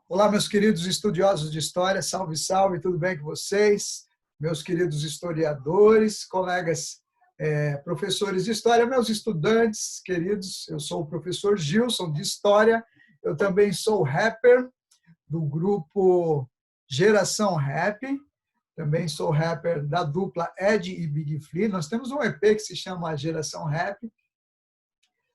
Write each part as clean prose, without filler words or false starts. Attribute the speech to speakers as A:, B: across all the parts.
A: Olá, meus queridos estudiosos de história, salve, salve, tudo bem com vocês? Meus queridos historiadores, colegas professores de história, meus estudantes queridos, eu sou o professor Gilson de História, eu também sou rapper do grupo Geração Rap, também sou rapper da dupla Ed e Big Flea, nós temos um EP que se chama Geração Rap,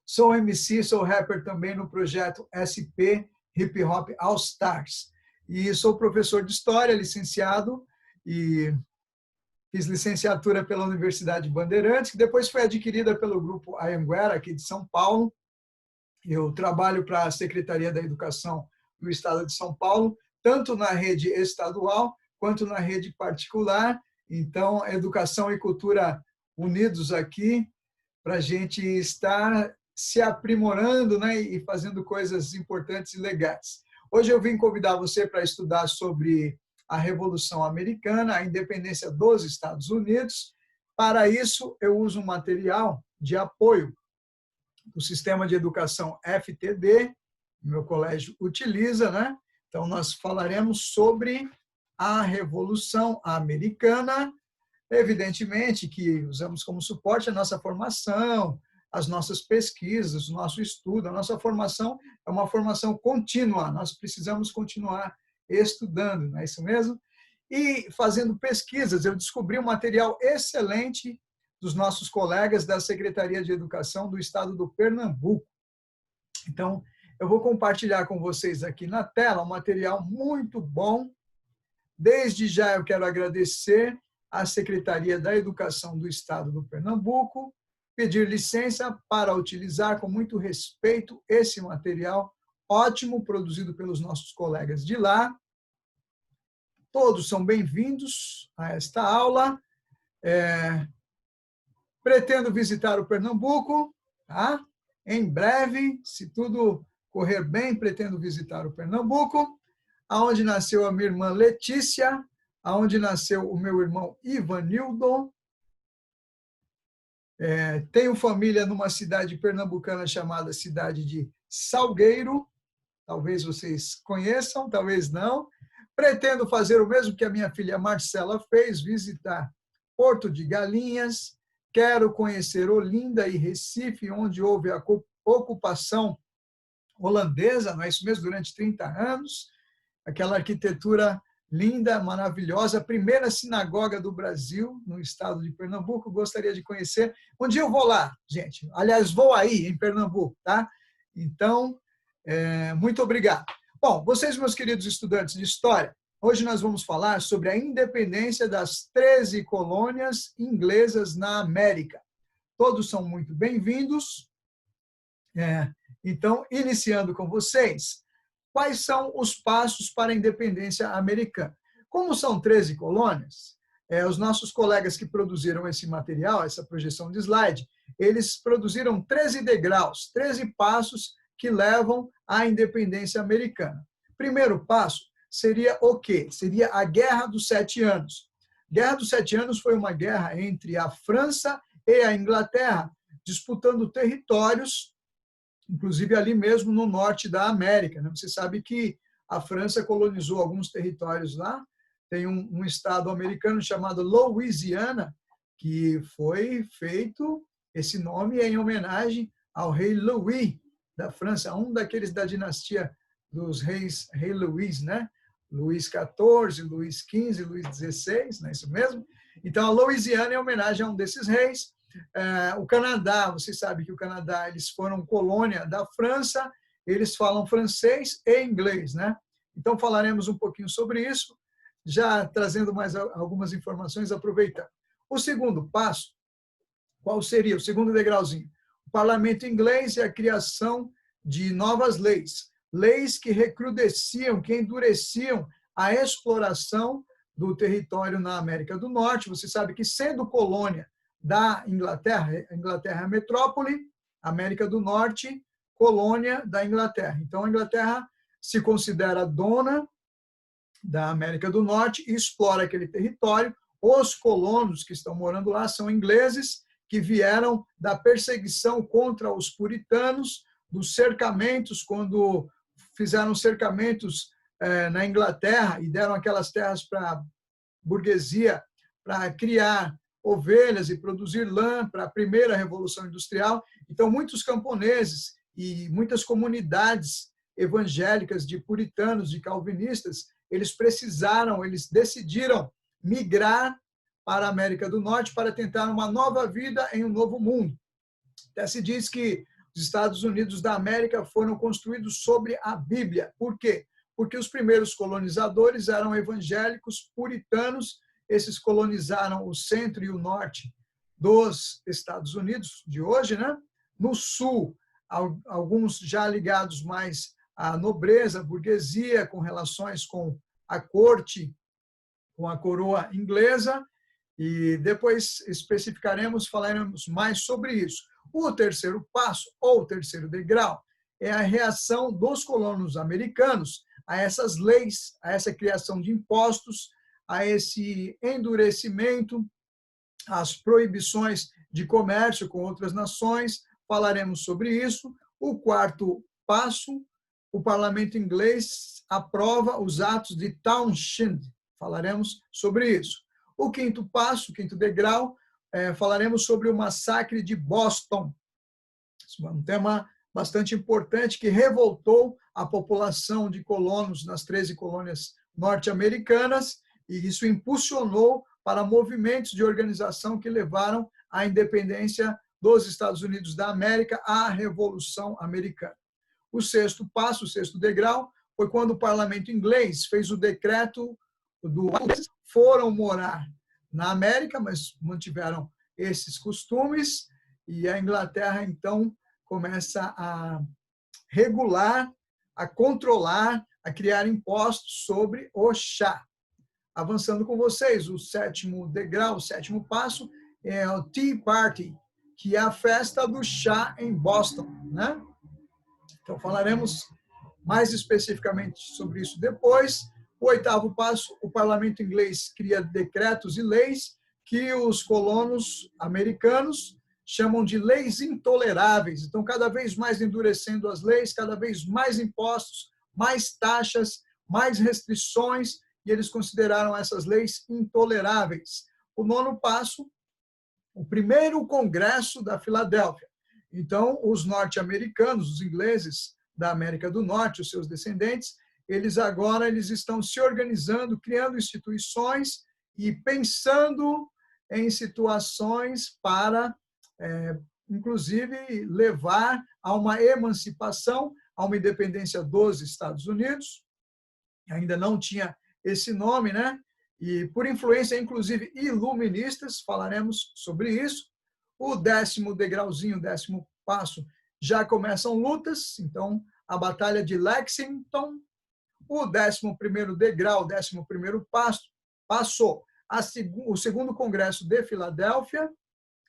A: sou MC, sou rapper também no projeto SP Hip Hop All Stars. E sou professor de História, licenciado, e fiz licenciatura pela Universidade Bandeirantes, que depois foi adquirida pelo Grupo Anhanguera, aqui de São Paulo. Eu trabalho para a Secretaria da Educação do Estado de São Paulo, tanto na rede estadual quanto na rede particular. Então, educação e cultura unidos aqui, para a gente estar se aprimorando, né, e fazendo coisas importantes e legais. Hoje eu vim convidar você para estudar sobre a Revolução Americana, a independência dos Estados Unidos. Para isso, eu uso um material de apoio do Sistema de Educação FTD, meu colégio utiliza, né? Então, nós falaremos sobre a Revolução Americana, evidentemente que usamos como suporte a nossa formação, as nossas pesquisas, o nosso estudo, a nossa formação é uma formação contínua, nós precisamos continuar estudando, não é isso mesmo? E fazendo pesquisas, eu descobri um material excelente dos nossos colegas da Secretaria de Educação do Estado do Pernambuco. Então, eu vou compartilhar com vocês aqui na tela um material muito bom. Desde já eu quero agradecer à Secretaria da Educação do Estado do Pernambuco, pedir licença para utilizar com muito respeito esse material ótimo, produzido pelos nossos colegas de lá. Todos são bem-vindos a esta aula. Pretendo visitar o Pernambuco, tá? Em breve, se tudo correr bem, pretendo visitar o Pernambuco, aonde nasceu a minha irmã Letícia, aonde nasceu o meu irmão Ivanildo. Tenho família numa cidade pernambucana chamada cidade de Salgueiro, talvez vocês conheçam, talvez não. Pretendo fazer o mesmo que a minha filha Marcela fez, visitar Porto de Galinhas, quero conhecer Olinda e Recife, onde houve a ocupação holandesa, não é isso mesmo, durante 30 anos, aquela arquitetura linda, maravilhosa, a primeira sinagoga do Brasil, no estado de Pernambuco, gostaria de conhecer. Um dia eu vou lá, gente. Aliás, vou aí, em Pernambuco, tá? Então, muito obrigado. Bom, vocês, meus queridos estudantes de História, hoje nós vamos falar sobre a independência das 13 colônias inglesas na América. Todos são muito bem-vindos. Então, iniciando com vocês, quais são os passos para a independência americana? Como são 13 colônias, os nossos colegas que produziram esse material, essa projeção de slide, eles produziram 13 degraus, 13 passos que levam à independência americana. Primeiro passo seria o quê? Seria a Guerra dos 7 Anos. A Guerra dos 7 Anos foi uma guerra entre a França e a Inglaterra, disputando territórios, inclusive ali mesmo no norte da América. Você sabe que a França colonizou alguns territórios lá, tem um estado americano chamado Louisiana, que foi feito, esse nome em homenagem ao rei Louis da França, um daqueles da dinastia dos reis, rei Luís, né? Luís XIV, Luís XV, Luís XVI, não é isso mesmo? Então, a Louisiana é homenagem a um desses reis. O Canadá, você sabe que o Canadá, eles foram colônia da França, eles falam francês e inglês, né? Então, falaremos um pouquinho sobre isso, já trazendo mais algumas informações, aproveitando. O segundo passo, qual seria? O segundo degrauzinho. O parlamento inglês e a criação de novas leis. Leis que recrudesciam, que endureciam a exploração do território na América do Norte. Você sabe que, sendo colônia da Inglaterra, a Inglaterra é a metrópole, América do Norte, colônia da Inglaterra. Então, a Inglaterra se considera dona da América do Norte e explora aquele território. Os colonos que estão morando lá são ingleses, que vieram da perseguição contra os puritanos, dos cercamentos, quando fizeram cercamentos na Inglaterra e deram aquelas terras para a burguesia para criar ovelhas e produzir lã para a primeira Revolução Industrial. Então, muitos camponeses e muitas comunidades evangélicas de puritanos, de calvinistas, eles decidiram migrar para a América do Norte para tentar uma nova vida em um novo mundo. Até se diz que os Estados Unidos da América foram construídos sobre a Bíblia. Por quê? Porque os primeiros colonizadores eram evangélicos puritanos. Esses colonizaram o centro e o norte dos Estados Unidos de hoje, né? No sul, alguns já ligados mais à nobreza, à burguesia, com relações com a corte, com a coroa inglesa, e depois falaremos mais sobre isso. O terceiro passo, ou terceiro degrau, é a reação dos colonos americanos a essas leis, a essa criação de impostos, a esse endurecimento, às proibições de comércio com outras nações. Falaremos sobre isso. O quarto passo, o parlamento inglês aprova os atos de Townshend. Falaremos sobre isso. O quinto passo, o quinto degrau, falaremos sobre o massacre de Boston. Isso é um tema bastante importante que revoltou a população de colonos nas 13 colônias norte-americanas, e isso impulsionou para movimentos de organização que levaram à independência dos Estados Unidos da América, à Revolução Americana. O sexto passo, o sexto degrau, foi quando o parlamento inglês fez o decreto foram morar na América, mas mantiveram esses costumes, e a Inglaterra, então, começa a regular, a controlar, a criar impostos sobre o chá. Avançando com vocês, o sétimo degrau, o sétimo passo, é o Tea Party, que é a festa do chá em Boston, né? Então, falaremos mais especificamente sobre isso depois. O oitavo passo, o parlamento inglês cria decretos e leis que os colonos americanos chamam de leis intoleráveis. Então, cada vez mais endurecendo as leis, cada vez mais impostos, mais taxas, mais restrições, e eles consideraram essas leis intoleráveis. O nono passo, o primeiro Congresso da Filadélfia. Então, os norte-americanos, os ingleses da América do Norte, os seus descendentes, eles estão se organizando, criando instituições e pensando em situações para, inclusive, levar a uma emancipação, a uma independência dos Estados Unidos. Ainda não tinha esse nome, né? E por influência, inclusive, iluministas, falaremos sobre isso. O décimo degrauzinho, o décimo passo, já começam lutas, então, a Batalha de Lexington. O 11º degrau, o 11º passo, passou o segundo Congresso de Filadélfia,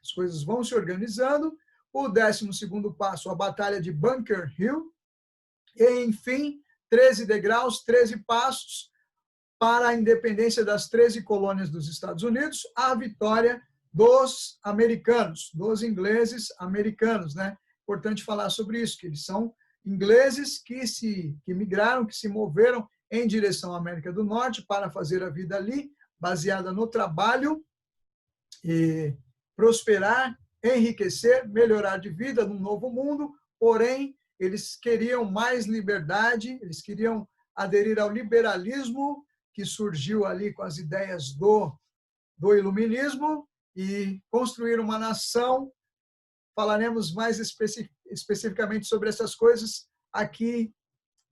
A: as coisas vão se organizando. O 12º passo, a Batalha de Bunker Hill. E, enfim, 13 degraus, 13 passos para a independência das 13 colônias dos Estados Unidos, a vitória dos americanos, dos ingleses americanos, né? Importante falar sobre isso, que eles são ingleses que migraram, que se moveram em direção à América do Norte para fazer a vida ali, baseada no trabalho, e prosperar, enriquecer, melhorar de vida num novo mundo. Porém, eles queriam mais liberdade, eles queriam aderir ao liberalismo que surgiu ali com as ideias do iluminismo e construir uma nação. Falaremos mais especificamente sobre essas coisas aqui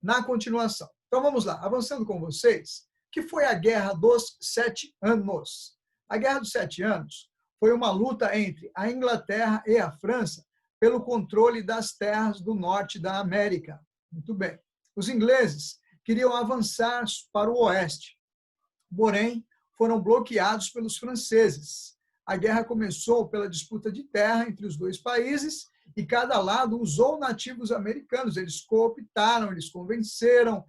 A: na continuação. Então, vamos lá, avançando com vocês, que foi a Guerra dos 7 Anos. A Guerra dos 7 Anos foi uma luta entre a Inglaterra e a França pelo controle das terras do norte da América. Muito bem. Os ingleses queriam avançar para o oeste, porém, foram bloqueados pelos franceses. A guerra começou pela disputa de terra entre os dois países e cada lado usou nativos americanos. Eles cooptaram, eles convenceram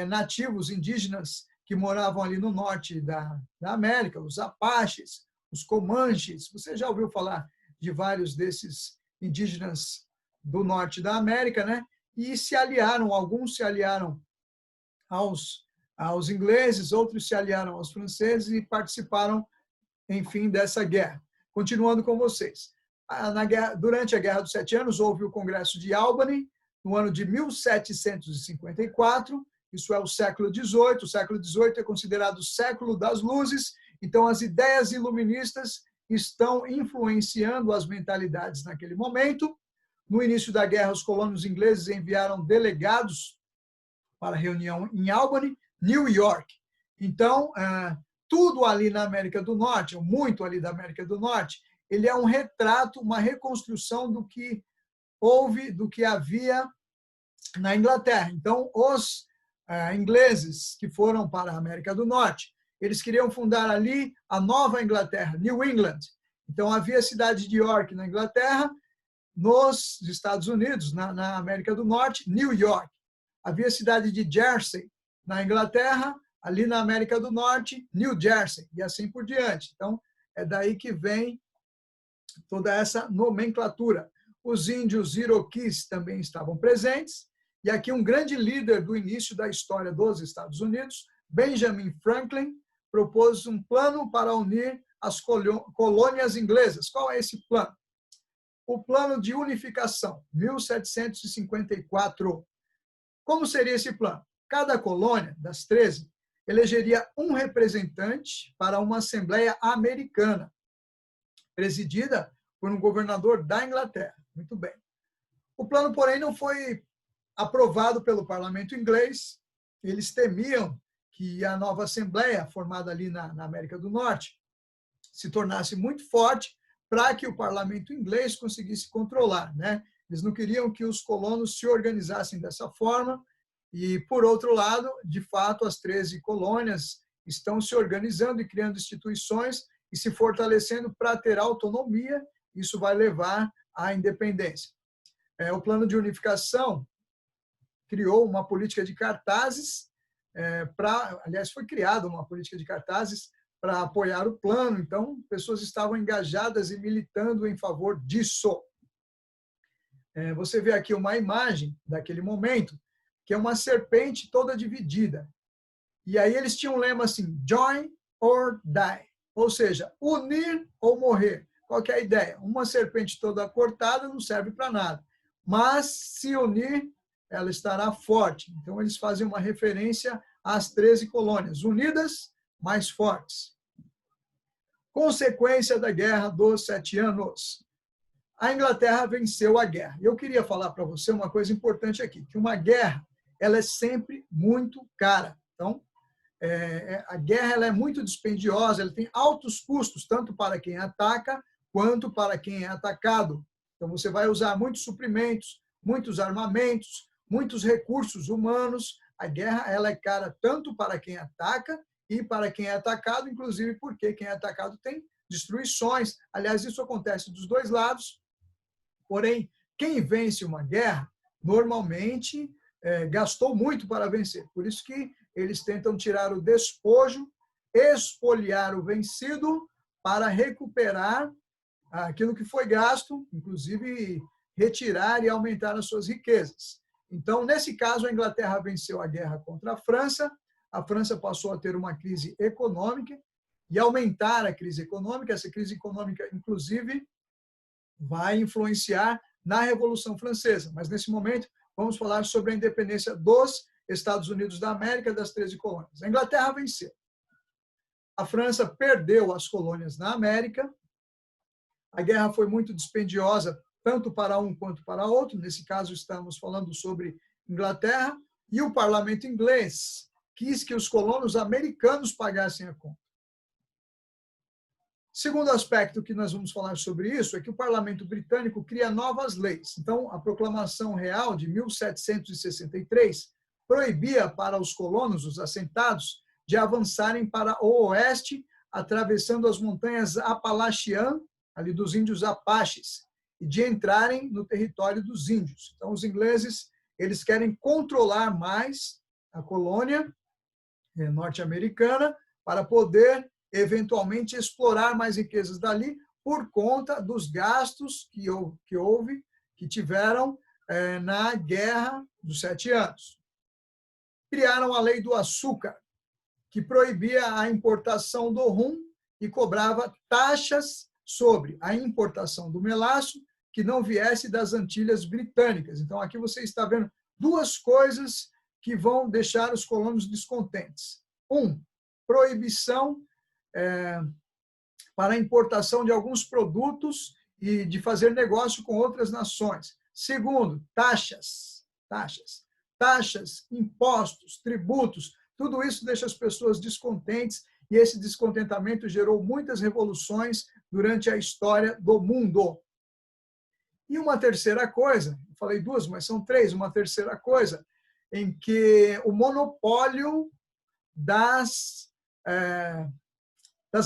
A: nativos indígenas que moravam ali no norte da América, os Apaches, os Comanches. Você já ouviu falar de vários desses indígenas do norte da América, né? E se aliaram, alguns se aliaram aos aos ingleses, outros se aliaram aos franceses e participaram, enfim, dessa guerra. Continuando com vocês. Durante a Guerra dos Sete Anos, houve o Congresso de Albany, no ano de 1754, isso é o século XVIII. O século XVIII é considerado o século das luzes, então as ideias iluministas estão influenciando as mentalidades naquele momento. No início da guerra, os colonos ingleses enviaram delegados para reunião em Albany, New York. Então, tudo ali na América do Norte, ou muito ali da América do Norte, ele é um retrato, uma reconstrução do que houve, do que havia na Inglaterra. Então, os ingleses que foram para a América do Norte, eles queriam fundar ali a Nova Inglaterra, New England. Então, havia a cidade de York, na Inglaterra, nos Estados Unidos, na América do Norte, New York. Havia a cidade de Jersey, na Inglaterra, ali na América do Norte, New Jersey, e assim por diante. Então, é daí que vem toda essa nomenclatura. Os índios Iroquees também estavam presentes, e aqui um grande líder do início da história dos Estados Unidos, Benjamin Franklin, propôs um plano para unir as colônias inglesas. Qual é esse plano? O Plano de Unificação, 1754. Como seria esse plano? Cada colônia, das 13, elegeria um representante para uma Assembleia Americana, presidida por um governador da Inglaterra. Muito bem. O plano, porém, não foi aprovado pelo parlamento inglês. Eles temiam que a nova Assembleia, formada ali na América do Norte, se tornasse muito forte para que o parlamento inglês conseguisse controlar, né? Eles não queriam que os colonos se organizassem dessa forma e, por outro lado, de fato, as 13 colônias estão se organizando e criando instituições e se fortalecendo para ter autonomia. Isso vai levar à independência. O plano de unificação criou uma política de cartazes aliás, foi criada uma política de cartazes para apoiar o plano. Então, pessoas estavam engajadas e militando em favor disso. Você vê aqui uma imagem daquele momento, que é uma serpente toda dividida. E aí eles tinham um lema assim, join or die, ou seja, unir ou morrer. Qual que é a ideia? Uma serpente toda cortada não serve para nada, mas se unir, ela estará forte. Então, eles fazem uma referência às 13 colônias, unidas, mais fortes. Consequência da Guerra dos Sete Anos. A Inglaterra venceu a guerra. Eu queria falar para você uma coisa importante aqui, que uma guerra ela é sempre muito cara. Então, a guerra ela é muito dispendiosa, ela tem altos custos, tanto para quem ataca, quanto para quem é atacado. Então, você vai usar muitos suprimentos, muitos armamentos, muitos recursos humanos. A guerra ela é cara tanto para quem ataca e para quem é atacado, inclusive porque quem é atacado tem destruições. Aliás, isso acontece dos dois lados. Porém, quem vence uma guerra, normalmente, gastou muito para vencer. Por isso que eles tentam tirar o despojo, expoliar o vencido para recuperar aquilo que foi gasto, inclusive retirar e aumentar as suas riquezas. Então, nesse caso, a Inglaterra venceu a guerra contra a França passou a ter uma crise econômica e aumentar a crise econômica. Essa crise econômica, inclusive, vai influenciar na Revolução Francesa. Mas, nesse momento, vamos falar sobre a independência dos Estados Unidos da América, das 13 colônias. A Inglaterra venceu. A França perdeu as colônias na América. A guerra foi muito dispendiosa, tanto para um quanto para outro. Nesse caso, estamos falando sobre Inglaterra. E o parlamento inglês quis que os colonos americanos pagassem a conta. Segundo aspecto que nós vamos falar sobre isso é que o parlamento britânico cria novas leis. Então, a Proclamação Real de 1763 proibia para os colonos, os assentados, de avançarem para o oeste, atravessando as montanhas Apalachian, ali dos índios Apaches, e de entrarem no território dos índios. Então, os ingleses eles querem controlar mais a colônia norte-americana para poder, eventualmente, explorar mais riquezas dali por conta dos gastos que tiveram na Guerra dos 7 Anos. Criaram a Lei do Açúcar. que proibia a importação do rum e cobrava taxas sobre a importação do melaço que não viesse das Antilhas Britânicas. Então, aqui você está vendo duas coisas que vão deixar os colonos descontentes. Proibição para a importação de alguns produtos e de fazer negócio com outras nações. Segundo, taxas, impostos, tributos, tudo isso deixa as pessoas descontentes e esse descontentamento gerou muitas revoluções durante a história do mundo. E uma terceira coisa, falei duas, mas são três, uma terceira coisa, em que o monopólio das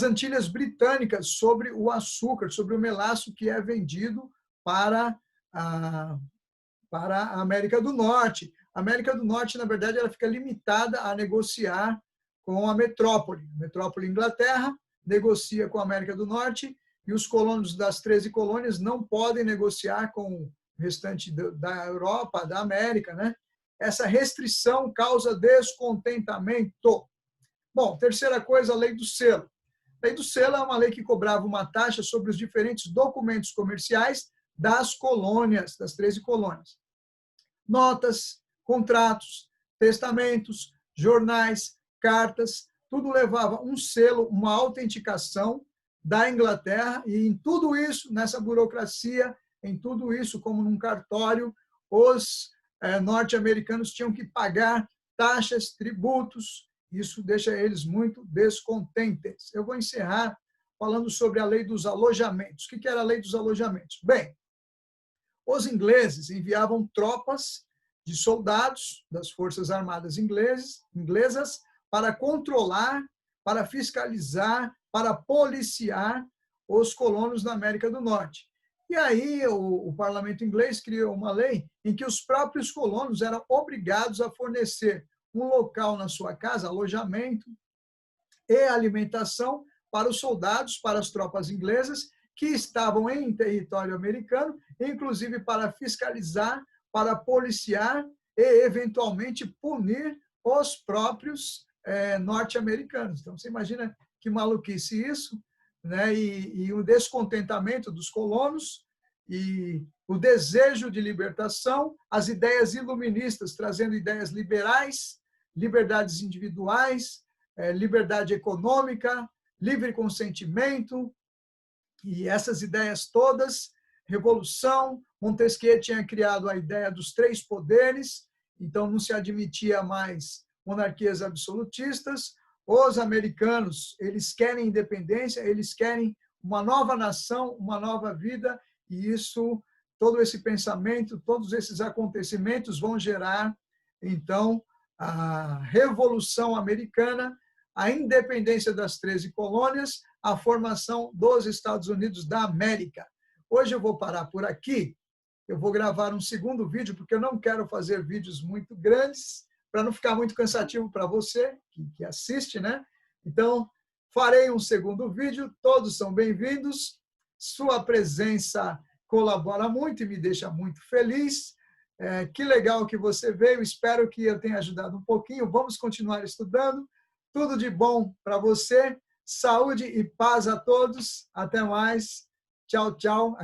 A: Antilhas Britânicas sobre o açúcar, sobre o melaço que é vendido para a América do Norte. A América do Norte, na verdade, ela fica limitada a negociar com a metrópole. A metrópole Inglaterra negocia com a América do Norte e os colonos das 13 colônias não podem negociar com o restante da Europa, da América, né? Essa restrição causa descontentamento. Bom, terceira coisa, a lei do selo. A lei do selo é uma lei que cobrava uma taxa sobre os diferentes documentos comerciais das colônias, das 13 colônias. Notas, contratos, testamentos, jornais, cartas, tudo levava um selo, uma autenticação da Inglaterra, e em tudo isso, nessa burocracia, em tudo isso, como num cartório, os norte-americanos tinham que pagar taxas, tributos. Isso deixa eles muito descontentes. Eu vou encerrar falando sobre a lei dos alojamentos. O que era a lei dos alojamentos? Bem, os ingleses enviavam tropas de soldados das Forças Armadas inglesas para controlar, para fiscalizar, para policiar os colonos da América do Norte. E aí o parlamento inglês criou uma lei em que os próprios colonos eram obrigados a fornecer um local na sua casa, alojamento e alimentação para os soldados, para as tropas inglesas que estavam em território americano, inclusive para fiscalizar, para policiar e, eventualmente, punir os próprios norte-americanos. Então, você imagina que maluquice isso, né? E o descontentamento dos colonos e o desejo de libertação, as ideias iluministas trazendo ideias liberais, liberdades individuais, liberdade econômica, livre consentimento, e essas ideias todas, revolução. Montesquieu tinha criado a ideia dos três poderes, então não se admitia mais monarquias absolutistas. Os americanos, eles querem independência, eles querem uma nova nação, uma nova vida, e isso, todo esse pensamento, todos esses acontecimentos vão gerar, então, a Revolução Americana, a independência das 13 colônias, a formação dos Estados Unidos da América. Hoje eu vou parar por aqui, eu vou gravar um segundo vídeo, porque eu não quero fazer vídeos muito grandes, para não ficar muito cansativo para você que assiste, né? Então, farei um segundo vídeo, todos são bem-vindos, sua presença colabora muito e me deixa muito feliz. Que legal que você veio, espero que eu tenha ajudado um pouquinho, vamos continuar estudando, tudo de bom para você, saúde e paz a todos, até mais, tchau, tchau.